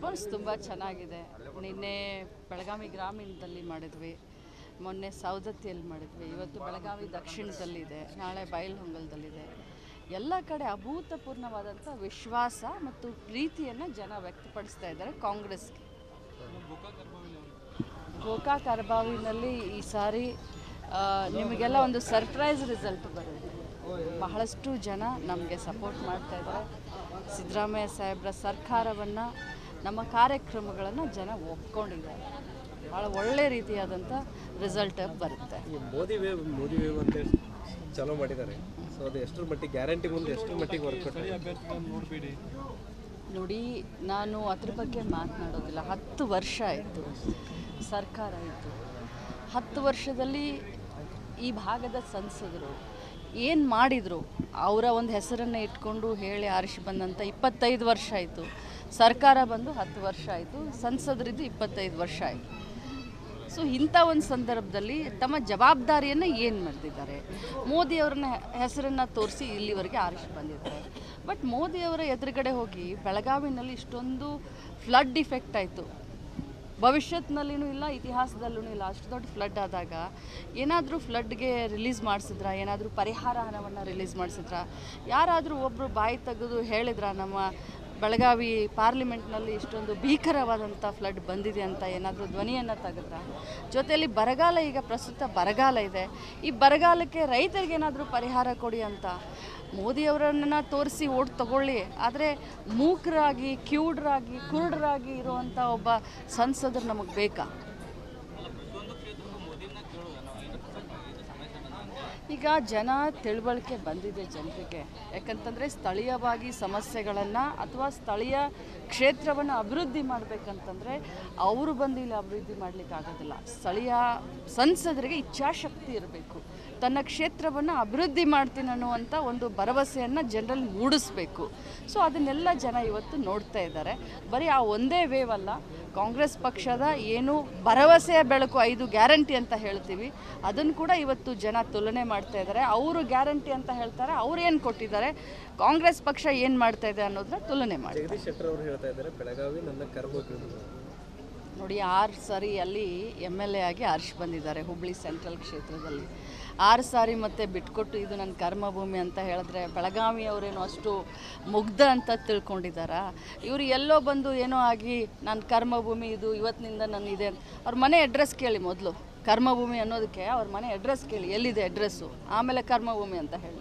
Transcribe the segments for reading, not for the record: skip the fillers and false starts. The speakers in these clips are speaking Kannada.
ರೆಸ್ಪಾನ್ಸ್ ತುಂಬ ಚೆನ್ನಾಗಿದೆ. ನಿನ್ನೆ ಬೆಳಗಾವಿ ಗ್ರಾಮೀಣದಲ್ಲಿ ಮಾಡಿದ್ವಿ, ಮೊನ್ನೆ ಸವದತ್ತಿಯಲ್ಲಿ ಮಾಡಿದ್ವಿ, ಇವತ್ತು ಬೆಳಗಾವಿ ದಕ್ಷಿಣದಲ್ಲಿದೆ, ನಾಳೆ ಬೈಲಹೊಂಗಲದಲ್ಲಿದೆ. ಎಲ್ಲ ಕಡೆ ಅಭೂತಪೂರ್ಣವಾದಂಥ ವಿಶ್ವಾಸ ಮತ್ತು ಪ್ರೀತಿಯನ್ನು ಜನ ವ್ಯಕ್ತಪಡಿಸ್ತಾ ಇದ್ದಾರೆ ಕಾಂಗ್ರೆಸ್ಗೆ. ಗೋಕಾಕ್ ಅರ್ಬಾವಿನಲ್ಲಿ ಈ ಸಾರಿ ನಿಮಗೆಲ್ಲ ಒಂದು ಸರ್ಪ್ರೈಸ್ ರಿಸಲ್ಟ್ ಬರುತ್ತೆ. ಬಹಳಷ್ಟು ಜನ ನಮಗೆ ಸಪೋರ್ಟ್ ಮಾಡ್ತಾ ಇದ್ದಾರೆ. ಸಿದ್ದರಾಮಯ್ಯ ಸಾಹೇಬ್ರ ಸರ್ಕಾರವನ್ನು, ನಮ್ಮ ಕಾರ್ಯಕ್ರಮಗಳನ್ನು ಜನ ಒಪ್ಕೊಂಡಿದ್ದಾರೆ. ಭಾಳ ಒಳ್ಳೆ ರೀತಿಯಾದಂಥ ರಿಸಲ್ಟ್ ಬರುತ್ತೆ. ಮೋದಿ ವೇವ್ ಅಂತ ಚಾಲೂ ಮಾಡಿದ್ದಾರೆ. ಸೊ ಅದು ಎಷ್ಟರ ಮಟ್ಟಿಗೆ ಗ್ಯಾರಂಟಿ ಮುಂದೆ ಎಷ್ಟರ ಮಟ್ಟಿಗೆ ವರ್ಕೌಟ್ ನೋಡಬೇಡಿ ನೋಡಿ, ನಾನು ಅದ್ರ ಬಗ್ಗೆ ಮಾತನಾಡೋದಿಲ್ಲ. 10 ವರ್ಷ ಆಯಿತು ಸರ್ಕಾರ ಇತ್ತು. 10 ವರ್ಷದಲ್ಲಿ ಈ ಭಾಗದ ಸಂಸದರು ಏನು ಮಾಡಿದರು, ಅವರ ಒಂದು ಹೆಸರನ್ನು ಇಟ್ಕೊಂಡು ಹೇಳಿ ಆರಿಸಿ ಬಂದಂಥ 25 ವರ್ಷ ಆಯಿತು. ಸರ್ಕಾರ ಬಂದು 10 ವರ್ಷ ಆಯಿತು, ಸಂಸದರಿದ್ದು 25 ವರ್ಷ ಆಯಿತು. ಸೊ ಇಂಥ ಒಂದು ಸಂದರ್ಭದಲ್ಲಿ ತಮ್ಮ ಜವಾಬ್ದಾರಿಯನ್ನು ಏನು ಮಾಡ್ತಿದ್ದಾರೆ? ಮೋದಿಯವ್ರನ್ನ ಹೆಸರನ್ನು ತೋರಿಸಿ ಇಲ್ಲಿವರೆಗೆ ಆರಿಸಿ ಬಂದಿದ್ದಾರೆ. ಬಟ್ ಮೋದಿಯವರ ಎದುರುಗಡೆ ಹೋಗಿ ಬೆಳಗಾವಿನಲ್ಲಿ ಇಷ್ಟೊಂದು ಫ್ಲಡ್ ಇಫೆಕ್ಟ್ ಆಯಿತು. ಭವಿಷ್ಯತ್ನಲ್ಲಿನೂ ಇಲ್ಲ, ಇತಿಹಾಸದಲ್ಲೂ ಇಲ್ಲ. ಅಷ್ಟು ದೊಡ್ಡ ಫ್ಲಡ್ ಆದಾಗ ಏನಾದರೂ ಫ್ಲಡ್ಗೆ ರಿಲೀಸ್ ಮಾಡಿಸಿದ್ರಾ? ಏನಾದರೂ ಪರಿಹಾರ ಹಣವನ್ನು ರಿಲೀಸ್ ಮಾಡಿಸಿದ್ರಾ? ಯಾರಾದರೂ ಒಬ್ಬರು ಬಾಯಿ ತೆಗೆದು ಹೇಳಿದ್ರಾ ನಮ್ಮ ಬೆಳಗಾವಿ ಪಾರ್ಲಿಮೆಂಟ್ನಲ್ಲಿ ಇಷ್ಟೊಂದು ಭೀಕರವಾದಂಥ ಫ್ಲಡ್ ಬಂದಿದೆ ಅಂತ ಏನಾದರೂ ಧ್ವನಿಯನ್ನು ತೆಗೆದ್ರಾ? ಜೊತೆಯಲ್ಲಿ ಬರಗಾಲ, ಈಗ ಪ್ರಸ್ತುತ ಬರಗಾಲ ಇದೆ. ಈ ಬರಗಾಲಕ್ಕೆ ರೈತರಿಗೇನಾದರೂ ಪರಿಹಾರ ಕೊಡಿ ಅಂತ ಮೋದಿಯವರನ್ನು ತೋರಿಸಿ ಓಟ್ ತಗೊಳ್ಳಿ. ಆದರೆ ಮೂಕರಾಗಿ, ಕಿವುಡರಾಗಿ, ಕುರುಡರಾಗಿ ಇರುವಂಥ ಒಬ್ಬ ಸಂಸದರು ನಮಗೆ ಬೇಕಾ? ಈಗ ಜನ ತಿಳುವಳಿಕೆ ಬಂದಿದೆ ಜನರಿಗೆ. ಯಾಕಂತಂದರೆ ಸ್ಥಳೀಯವಾಗಿ ಸಮಸ್ಯೆಗಳನ್ನು ಅಥವಾ ಸ್ಥಳೀಯ ಕ್ಷೇತ್ರವನ್ನು ಅಭಿವೃದ್ಧಿ ಮಾಡಬೇಕಂತಂದರೆ ಅವರು ಬಂದು ಇಲ್ಲಿ ಅಭಿವೃದ್ಧಿ ಮಾಡಲಿಕ್ಕಾಗೋದಿಲ್ಲ. ಸ್ಥಳೀಯ ಸಂಸದರಿಗೆ ಇಚ್ಛಾಶಕ್ತಿ ಇರಬೇಕು. ತನ್ನ ಕ್ಷೇತ್ರವನ್ನು ಅಭಿವೃದ್ಧಿ ಮಾಡ್ತೀನಿ ಅನ್ನುವಂಥ ಒಂದು ಭರವಸೆಯನ್ನು ಜನರಲ್ಲಿ ಮೂಡಿಸಬೇಕು. ಸೊ ಅದನ್ನೆಲ್ಲ ಜನ ಇವತ್ತು ನೋಡ್ತಾ ಇದ್ದಾರೆ. ಬರೀ ಆ ಒಂದೇ ವೇವ್ ಅಲ್ಲ, ಕಾಂಗ್ರೆಸ್ ಪಕ್ಷದ ಏನು ಭರವಸೆಯ ಬೆಳಕು 5 ಗ್ಯಾರಂಟಿ ಅಂತ ಹೇಳ್ತೀವಿ, ಅದನ್ನು ಕೂಡ ಇವತ್ತು ಜನ ತುಲನೆ ಮಾಡ್ತಾ ಇದ್ದಾರೆ. ಅವರು ಗ್ಯಾರಂಟಿ ಅಂತ ಹೇಳ್ತಾರೆ, ಅವ್ರು ಏನು ಕೊಟ್ಟಿದ್ದಾರೆ, ಕಾಂಗ್ರೆಸ್ ಪಕ್ಷ ಏನು ಮಾಡ್ತಾ ಇದೆ ಅನ್ನೋದನ್ನ ತುಲನೆ ಮಾಡಿ. ಜಗದೀಶ್ ಶೆಟ್ಟರ್ ಅವರು ಹೇಳ್ತಾ ಇದ್ದಾರೆ, ಬೆಳಗಾವಿ ನನ್ನ ಕರ್ಮಭೂಮಿ. ನೋಡಿ, 6 ಸಾರಿ ಅಲ್ಲಿ MLA ಆಗಿ ಆರಿಸಿ ಬಂದಿದ್ದಾರೆ ಹುಬ್ಳಿ ಸೆಂಟ್ರಲ್ ಕ್ಷೇತ್ರದಲ್ಲಿ. 6 ಸಾರಿ ಮತ್ತೆ ಬಿಟ್ಕೊಟ್ಟು ಇದು ನನ್ನ ಕರ್ಮಭೂಮಿ ಅಂತ ಹೇಳಿದ್ರೆ ಬೆಳಗಾವಿಯವರೇನೋ ಅಷ್ಟು ಮುಗ್ಧ ಅಂತ ತಿಳ್ಕೊಂಡಿದ್ದಾರಾ? ಇವರು ಎಲ್ಲೋ ಬಂದು ಏನೋ ಆಗಿ ನನ್ನ ಕರ್ಮಭೂಮಿ ಇದು ಇವತ್ತಿನಿಂದ ನನ್ನಿದೆ ಅಂತ ಅವ್ರ ಮನೆ ಅಡ್ರೆಸ್ ಕೇಳಿ. ಮೊದಲು ಕರ್ಮಭೂಮಿ ಅನ್ನೋದಕ್ಕೆ ಅವ್ರ ಮನೆ ಅಡ್ರೆಸ್ ಕೇಳಿ, ಎಲ್ಲಿದೆ ಅಡ್ರೆಸ್ಸು, ಆಮೇಲೆ ಕರ್ಮಭೂಮಿ ಅಂತ ಹೇಳಿ.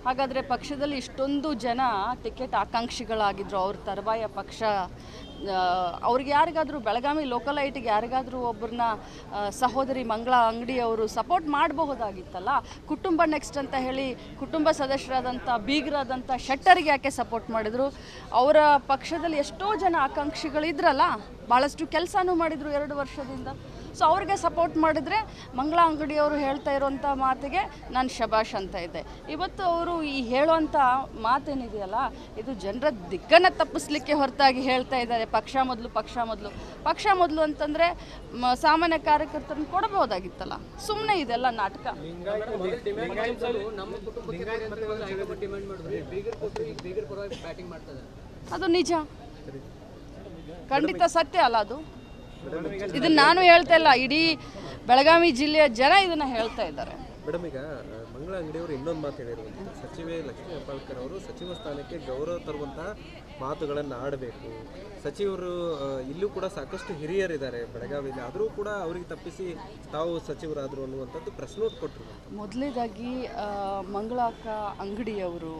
ಹಾಗಾದರೆ ಪಕ್ಷದಲ್ಲಿ ಇಷ್ಟೊಂದು ಜನ ಟಿಕೆಟ್ ಆಕಾಂಕ್ಷಿಗಳಾಗಿದ್ದರು, ಅವ್ರ ತರುವಾಯ ಪಕ್ಷ ಅವ್ರಿಗೆ ಯಾರಿಗಾದರೂ ಬೆಳಗಾವಿ ಲೋಕಲೈಟಿಗೆ ಯಾರಿಗಾದರೂ ಒಬ್ಬರನ್ನ ಸಹೋದರಿ ಮಂಗಳಾ ಅಂಗಡಿ ಅವರು ಸಪೋರ್ಟ್ ಮಾಡಬಹುದಾಗಿತ್ತಲ್ಲ. ಕುಟುಂಬ ನೆಕ್ಸ್ಟ್ ಅಂತ ಹೇಳಿ ಕುಟುಂಬ ಸದಸ್ಯರಾದಂಥ ಬೀಗರಾದಂಥ ಶೆಟ್ಟರಿಗೆ ಯಾಕೆ ಸಪೋರ್ಟ್ ಮಾಡಿದರು? ಅವರ ಪಕ್ಷದಲ್ಲಿ ಎಷ್ಟೋ ಜನ ಆಕಾಂಕ್ಷಿಗಳಿದ್ರಲ್ಲ, ಭಾಳಷ್ಟು ಕೆಲಸನೂ ಮಾಡಿದರು 2 ವರ್ಷದಿಂದ. ಸೊ ಅವ್ರಿಗೆ ಸಪೋರ್ಟ್ ಮಾಡಿದರೆ ಮಂಗಳಾ ಅಂಗಡಿಯವರು ಹೇಳ್ತಾ ಇರೋವಂಥ ಮಾತಿಗೆ ನಾನು ಶಬಾಷ್ ಅಂತ ಇದ್ದೆ. ಇವತ್ತು ಅವರು ಈ ಹೇಳುವಂಥ ಮಾತೇನಿದೆಯಲ್ಲ, ಇದು ಜನರ ದಿಕ್ಕನ್ನು ತಪ್ಪಿಸ್ಲಿಕ್ಕೆ ಹೊರತಾಗಿ ಹೇಳ್ತಾ ಇದ್ದಾರೆ ಪಕ್ಷ ಮೊದಲು, ಪಕ್ಷ ಮೊದಲು, ಪಕ್ಷ ಮೊದಲು ಅಂತಂದರೆ ಸಾಮಾನ್ಯ ಕಾರ್ಯಕರ್ತರನ್ನು ಕೊಡಬಹುದಾಗಿತ್ತಲ್ಲ. ಸುಮ್ಮನೆ ಇದೆಲ್ಲ ನಾಟಕ. ಅದು ನಿಜ, ಖಂಡಿತ ಸತ್ಯ ಅಲ್ಲ ಅದು. ಇದನ್ನು ನಾನು ಹೇಳ್ತಾ ಇಲ್ಲ, ಇಡೀ ಬೆಳಗಾವಿ ಜಿಲ್ಲೆಯ ಜನ ಇದನ್ನು ಹೇಳ್ತಾ ಇದ್ದಾರೆ. ಮೇಡಮ್, ಈಗ ಮಂಗಳಾ ಅಂಗಡಿಯವರು ಇನ್ನೊಂದು ಮಾತು ಹೇಳಿರುವಂಥ ಸಚಿವೆ ಲಕ್ಷ್ಮೀ ಹೆಬ್ಬಾಳ್ಕರ್ ಅವರು ಸಚಿವ ಸ್ಥಾನಕ್ಕೆ ಗೌರವ ತರುವಂತಹ ಮಾತುಗಳನ್ನು ಆಡಬೇಕು. ಸಚಿವರು ಇಲ್ಲೂ ಕೂಡ ಸಾಕಷ್ಟು ಹಿರಿಯರಿದ್ದಾರೆ ಬೆಳಗಾವಿಯಲ್ಲಿ, ಆದರೂ ಕೂಡ ಅವರಿಗೆ ತಪ್ಪಿಸಿ ತಾವು ಸಚಿವರಾದರು ಅನ್ನುವಂಥದ್ದು ಪ್ರೆಸ್ ನೋಟ್ ಕೊಟ್ಟರು. ಮೊದಲನೇದಾಗಿ ಮಂಗಳಾಕ ಅಂಗಡಿಯವರು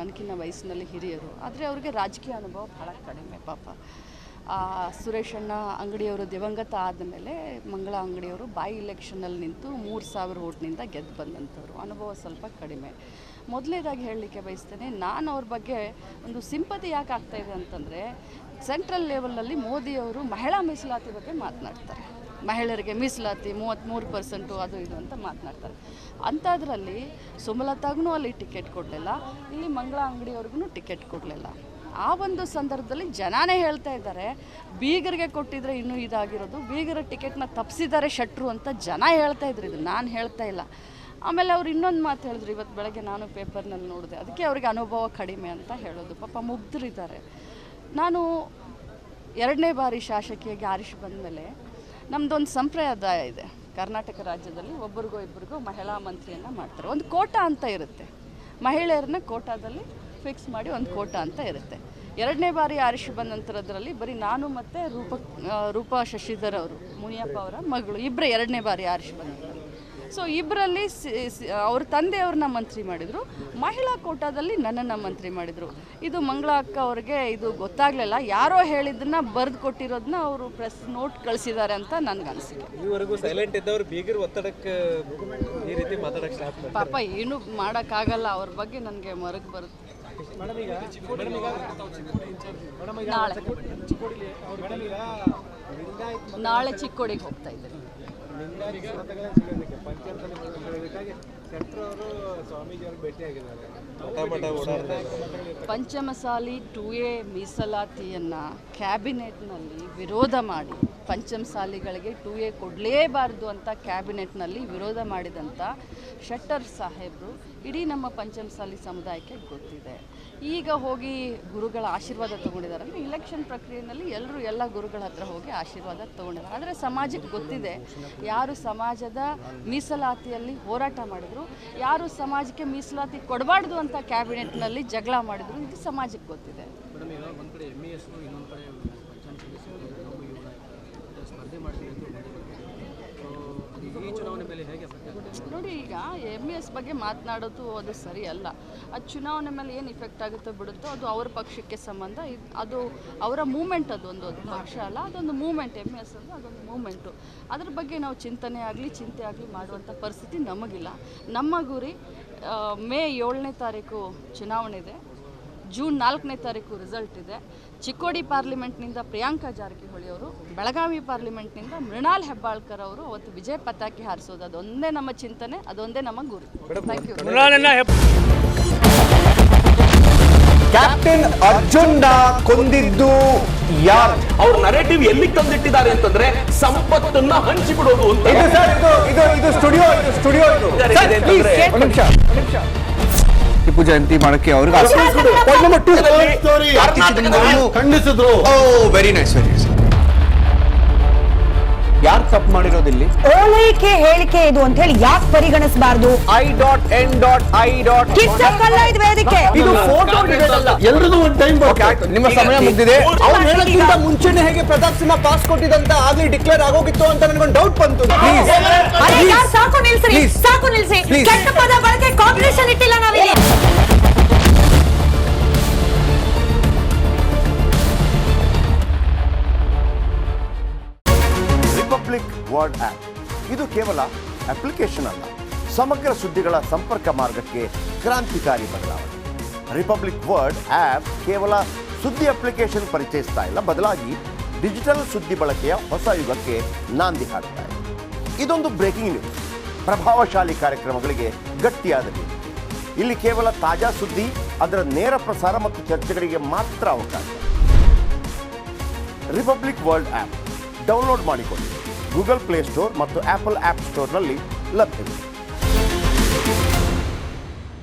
ನನಗಿನ್ನ ವಯಸ್ಸಿನಲ್ಲಿ ಹಿರಿಯರು, ಆದರೆ ಅವರಿಗೆ ರಾಜಕೀಯ ಅನುಭವ ಭಾಳ ಕಡಿಮೆ. ಪಾಪ ಸುರೇಶಣ್ಣ ಅಂಗಡಿಯವರು ದಿವಂಗತ ಆದಮೇಲೆ ಮಂಗಳಾ ಅಂಗಡಿಯವರು ಬಾಯಿ ಇಲೆಕ್ಷನಲ್ಲಿ ನಿಂತು 3000 ಓಟ್ನಿಂದ ಗೆದ್ದು ಬಂದಂಥವ್ರು. ಅನುಭವ ಸ್ವಲ್ಪ ಕಡಿಮೆ. ಮೊದಲನೇದಾಗಿ ಹೇಳಲಿಕ್ಕೆ ಬಯಸ್ತೇನೆ, ನಾನು ಅವ್ರ ಬಗ್ಗೆ ಒಂದು ಸಿಂಪತಿ ಯಾಕೆ ಆಗ್ತಾಯಿದೆ ಅಂತಂದರೆ, ಸೆಂಟ್ರಲ್ ಲೆವೆಲಲ್ಲಿ ಮೋದಿಯವರು ಮಹಿಳಾ ಮೀಸಲಾತಿ ಬಗ್ಗೆ ಮಾತನಾಡ್ತಾರೆ. ಮಹಿಳೆಯರಿಗೆ ಮೀಸಲಾತಿ 33% ಅದು ಇದು ಅಂತ ಮಾತನಾಡ್ತಾರೆ. ಅಂಥದ್ರಲ್ಲಿ ಸುಮಲತಾಗೂ ಅಲ್ಲಿ ಟಿಕೆಟ್ ಕೊಡಲಿಲ್ಲ, ಇಲ್ಲಿ ಮಂಗಳಾ ಅಂಗಡಿಯವ್ರಿಗೂ ಟಿಕೆಟ್ ಕೊಡಲಿಲ್ಲ. ಆ ಒಂದು ಸಂದರ್ಭದಲ್ಲಿ ಜನಾನೇ ಹೇಳ್ತಾ ಇದ್ದಾರೆ, ಬೀಗರಿಗೆ ಕೊಟ್ಟಿದ್ರೆ ಇನ್ನೂ ಇದಾಗಿರೋದು, ಬೀಗರ ಟಿಕೆಟ್ನ ತಪ್ಪಿಸಿದ್ದಾರೆ ಶೆಟ್ರು ಅಂತ ಜನ ಹೇಳ್ತಾ ಇದ್ರು. ಇದು ನಾನು ಹೇಳ್ತಾ ಇಲ್ಲ. ಆಮೇಲೆ ಅವ್ರು ಇನ್ನೊಂದು ಮಾತು ಹೇಳಿದ್ರು, ಇವತ್ತು ಬೆಳಗ್ಗೆ ನಾನು ಪೇಪರ್ನಲ್ಲಿ ನೋಡಿದೆ, ಅದಕ್ಕೆ ಅವ್ರಿಗೆ ಅನುಭವ ಕಡಿಮೆ ಅಂತ ಹೇಳೋದು. ಪಾಪ ಮುಗ್ಧರಿದ್ದಾರೆ. ನಾನು 2ನೇ ಬಾರಿ ಶಾಸಕಿಯಾಗಿ ಆರಿಸಿ ಬಂದಮೇಲೆ ನಮ್ಮದೊಂದು ಸಂಪ್ರದಾಯ ಇದೆ. ಕರ್ನಾಟಕ ರಾಜ್ಯದಲ್ಲಿ ಒಬ್ಬರಿಗೋ ಇಬ್ಬರಿಗೋ ಮಹಿಳಾ ಮಂತ್ರಿಯನ್ನು ಮಾಡ್ತಾರೆ. ಒಂದು ಕೋಟಾ ಅಂತ ಇರುತ್ತೆ, ಮಹಿಳೆಯರನ್ನ ಕೋಟಾದಲ್ಲಿ ಫಿಕ್ಸ್ ಮಾಡಿ ಒಂದು ಕೋಟಾ ಅಂತ ಇರುತ್ತೆ. 2ನೇ ಬಾರಿ ಆರಿಸಿ ಬಂದ ನಂತರದಲ್ಲಿ ಬರೀ ನಾನು ಮತ್ತು ರೂಪಾ ಶಶಿಧರ್ ಅವರು, ಮುನಿಯಪ್ಪ ಅವರ ಮಗಳು, ಇಬ್ಬರೇ 2ನೇ ಬಾರಿ ಆರಿಸಿ ಬಂದರು. ಸೊ ಇಬ್ಬರಲ್ಲಿ ಅವ್ರ ತಂದೆಯವ್ರನ್ನ ಮಂತ್ರಿ ಮಾಡಿದರು, ಮಹಿಳಾ ಕೋಟಾದಲ್ಲಿ ನನ್ನನ್ನು ಮಂತ್ರಿ ಮಾಡಿದರು. ಇದು ಮಂಗಳಾ ಅಕ್ಕ ಅವ್ರಿಗೆ ಇದು ಗೊತ್ತಾಗಲಿಲ್ಲ, ಯಾರೋ ಹೇಳಿದ್ದನ್ನ ಬರೆದು ಕೊಟ್ಟಿರೋದನ್ನ ಅವರು ಪ್ರೆಸ್ ನೋಟ್ ಕಳಿಸಿದ್ದಾರೆ ಅಂತ ನನಗನ್ಸಿದೆ. ಈವರೆಗೂ ಸೈಲೆಂಟ್ ಇದ್ದವ್ರು ಬೀಗರು ಒತ್ತಡಕ್ಕೆ ಈ ರೀತಿ ಮಾತಾಡೋಕ್ಕೆ ಸ್ಟಾರ್ಟ್ ಮಾಡ್ತಾರೆ. ಪಾಪ ಏನೂ ಮಾಡೋಕ್ಕಾಗಲ್ಲ, ಅವ್ರ ಬಗ್ಗೆ ನನಗೆ ಮರಗೆ ಬರುತ್ತೆ. ನಾಳೆ ಚಿಕ್ಕೋಡಿಗೆ ಹೋಗ್ತಾ ಇದ್ದಾರೆ. ಪಂಚಮಸಾಲಿ 2A ಮೀಸಲಾತಿಯನ್ನು ಕ್ಯಾಬಿನೆಟ್ನಲ್ಲಿ ವಿರೋಧ ಮಾಡಿ, ಪಂಚಮಸಾಲಿಗಳಿಗೆ 2A ಕೊಡಲೇಬಾರ್ದು ಅಂತ ಕ್ಯಾಬಿನೆಟ್ನಲ್ಲಿ ವಿರೋಧ ಮಾಡಿದಂಥ ಶೆಟ್ಟರ್ ಸಾಹೇಬರು ಇಡೀ ನಮ್ಮ ಪಂಚಮಸಾಲಿ ಸಮುದಾಯಕ್ಕೆ ಗೊತ್ತಿದೆ. ಈಗ ಹೋಗಿ ಗುರುಗಳ ಆಶೀರ್ವಾದ ತೊಗೊಂಡಿದ್ದಾರೆ. ಅಂದರೆ ಇಲೆಕ್ಷನ್ ಪ್ರಕ್ರಿಯೆಯಲ್ಲಿ ಎಲ್ಲರೂ ಎಲ್ಲ ಗುರುಗಳ ಹತ್ರ ಹೋಗಿ ಆಶೀರ್ವಾದ ತೊಗೊಂಡಿದ್ದಾರೆ. ಆದರೆ ಸಮಾಜಕ್ಕೆ ಗೊತ್ತಿದೆ ಯಾರು ಸಮಾಜದ ಮೀಸಲಾತಿಯಲ್ಲಿ ಹೋರಾಟ ಮಾಡಿದ್ರು, ಯಾರು ಸಮಾಜಕ್ಕೆ ಮೀಸಲಾತಿ ಕೊಡಬಾರ್ದು ಅಂತ ಕ್ಯಾಬಿನೆಟ್ನಲ್ಲಿ ಜಗಳ ಮಾಡಿದ್ರು, ಇದು ಸಮಾಜಕ್ಕೆ ಗೊತ್ತಿದೆ. ನೋಡಿ, ಈಗ MES ಬಗ್ಗೆ ಮಾತನಾಡೋದು ಅದು ಸರಿ ಅಲ್ಲ. ಅದು ಚುನಾವಣೆ ಮೇಲೆ ಏನು ಇಫೆಕ್ಟ್ ಆಗುತ್ತೋ ಬಿಡುತ್ತೋ ಅದು ಅವ್ರ ಪಕ್ಷಕ್ಕೆ ಸಂಬಂಧ. ಅದು ಅವರ ಮೂಮೆಂಟ್, ಅದೊಂದು ಪಕ್ಷ ಅಲ್ಲ, ಅದೊಂದು ಮೂಮೆಂಟ್. MES ಅಂದರೆ ಅದೊಂದು ಮೂಮೆಂಟು. ಅದ್ರ ಬಗ್ಗೆ ನಾವು ಚಿಂತೆ ಆಗಲಿ ಮಾಡುವಂಥ ಪರಿಸ್ಥಿತಿ ನಮಗಿಲ್ಲ. ನಮ್ಮ ಗುರಿ ಮೇ 7ನೇ ತಾರೀಕು ಚುನಾವಣೆ ಇದೆ, ಜೂನ್ 4ನೇ ತಾರೀಕು ರಿಸಲ್ಟ್ ಇದೆ. ಚಿಕ್ಕೋಡಿ ಪಾರ್ಲಿಮೆಂಟ್ನಿಂದ ಪ್ರಿಯಾಂಕಾ ಜಾರಕಿಹೊಳಿ ಅವರು, ಬೆಳಗಾವಿ ಪಾರ್ಲಿಮೆಂಟ್ನಿಂದ ಮೃಣಾಲ್ ಹೆಬ್ಬಾಳ್ಕರ್ ಅವರು ಅವತ್ತು ವಿಜಯ ಪತಾಕೆ ಹಾರಿಸೋದು, ಅದೊಂದೇ ನಮ್ಮ ಚಿಂತನೆ, ಅದೊಂದೇ ನಮ್ಮ ಗುರಿ. Thank you. ಕ್ಯಾಪ್ಟನ್ ಅರ್ಜುನ್ನ ಕೊಂದಿದ್ದು ಯಾರು? ಅವ್ರ ನರೇಟಿವ್ ಎಲ್ಲಿ ತಂದಿಟ್ಟಿದ್ದಾರೆ ಅಂತಂದ್ರೆ ಸಂಪತ್ತನ್ನ ಹಂಚಿಬಿಡೋದು ಅಂತ. ಇದು ಸ್ಟುಡಿಯೋ ಟಿಪ್ಪು ಜಯಂತಿ ಮಾಡಕ್ಕೆ ಅವ್ರಿಗೆ ಖಂಡಿಸಿದ್ರು. Very nice. ಯಾರು ತಪ್ಪು ಮಾಡಿರೋದಿಲ್ಲಿ? ಓಲೈಕೆ ಹೇಳಿಕೆ ಇದು ಅಂತ ಹೇಳಿ ಯಾಕೆ ಪರಿಗಣಿಸಬಾರ್ದು? I.N.I. ವೇದಿಕೆ ಇದು ಫೋಟೋ ಎಲ್ರಿಗೂ ಒಂದು ಟೈಮ್. ನಿಮ್ಮ ಸಮಯ ಮುಗಿದಿದೆ. ಅವ್ರು ಹೇಳೋಕ್ಕಿಂತ ಮುಂಚೆನೆ ಹೇಗೆ ಪ್ರತಾಪ್ ಸಿಂಹ ಪಾಸ್ ಕೊಟ್ಟಿದಂತ ಆಗ್ಲಿ ಡಿಕ್ಲೇರ್ ಆಗೋಗಿತ್ತು ಅಂತ ನನಗೊಂದು ಡೌಟ್ ಬಂತು. ಸಾಕು ನಿಲ್ಸಿ. ಕೆಟ್ಟ ಪದ ಬಳಕೆ ಕಾಂಬಿನೇಷನ್ ಇಟ್ಟಿಲ್ಲ ನಾವಿಲ್ಲಿ. ರಿಪಬ್ಲಿಕ್ ವರ್ಲ್ಡ್ ಆಪ್ ಇದು ಕೇವಲ ಅಪ್ಲಿಕೇಶನ್ ಅಲ್ಲ, ಸಮಗ್ರ ಸುದ್ದಿಗಳ ಸಂಪರ್ಕ ಮಾರ್ಗಕ್ಕೆ ಕ್ರಾಂತಿಕಾರಿ ಬದಲಾವಣೆ. ರಿಪಬ್ಲಿಕ್ ವರ್ಲ್ಡ್ ಆಪ್ ಕೇವಲ ಸುದ್ದಿ ಅಪ್ಲಿಕೇಶನ್ ಪರಿಚಯಿಸ್ತಾ ಇಲ್ಲ, ಬದಲಾಗಿ ಡಿಜಿಟಲ್ ಸುದ್ದಿ ಬಳಕೆಯ ಹೊಸ ಯುಗಕ್ಕೆ ನಾಂದಿ ಹಾಡ್ತಾ ಇದೆ. ಇದೊಂದು ಬ್ರೇಕಿಂಗ್ ನ್ಯೂಸ್, ಪ್ರಭಾವಶಾಲಿ ಕಾರ್ಯಕ್ರಮಗಳಿಗೆ ಗಟ್ಟಿಯಾದ ವೇದಿಕೆ. ಇಲ್ಲಿ ಕೇವಲ ತಾಜಾ ಸುದ್ದಿ, ಅದರ ನೇರ ಪ್ರಸಾರ ಮತ್ತು ಚರ್ಚೆಗಳಿಗೆ ಮಾತ್ರ ಅವಕಾಶ. ರಿಪಬ್ಲಿಕ್ ವರ್ಲ್ಡ್ ಆಪ್ ಡೌನ್ಲೋಡ್ ಮಾಡಿಕೊಳ್ಳಿ. ಗೂಗಲ್ ಪ್ಲೇ ಸ್ಟೋರ್ ಮತ್ತು ಆಪಲ್ ಆಪ್ ಸ್ಟೋರ್ನಲ್ಲಿ ಲಭ್ಯವಿದೆ.